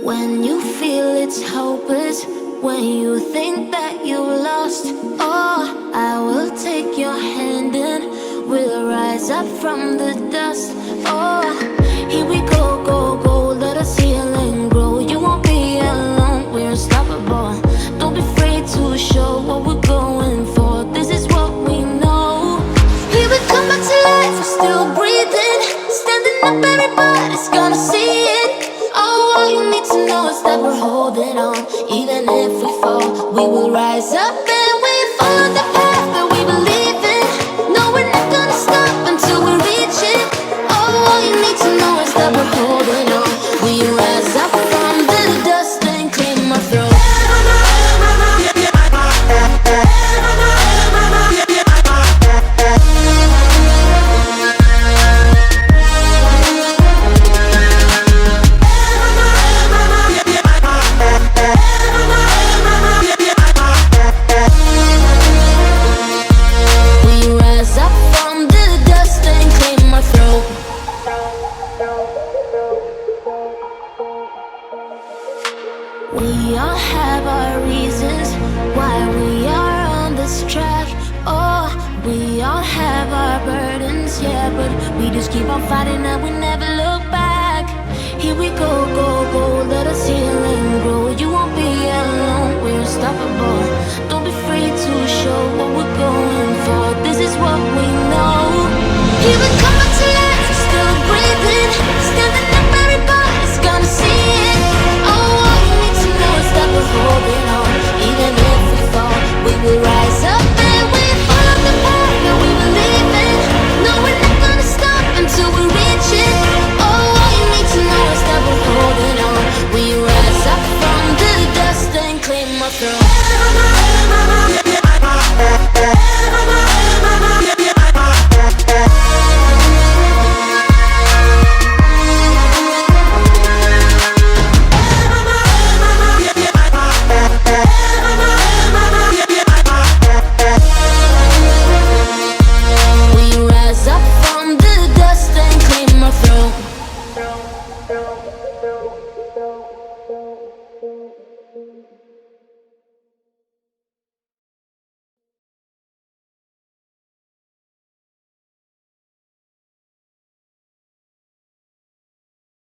When you feel it's hopeless, when you think that you lost, oh, I will take your hand and we'll rise up from the dust. Oh, here we go, go, go, let us heal and grow. You won't be alone, we're unstoppable. Don't be afraid to show what we're going for. This is what we know. Here we come back to life, we're still breathing. Standing up, everybody's gonna see it. Oh, all you need to know is that we're holding on. Even if we fall, we will rise up and we follow the path that we believe in. No, we're not gonna stop until we reach it. Oh, all you need to know is that we're holding on. We rise up from the dust and clean my throat. We all have our reasons why we are on this track. Oh, we all have our burdens, yeah, but we just keep on fighting and we never look back. Here we go, go, go, let us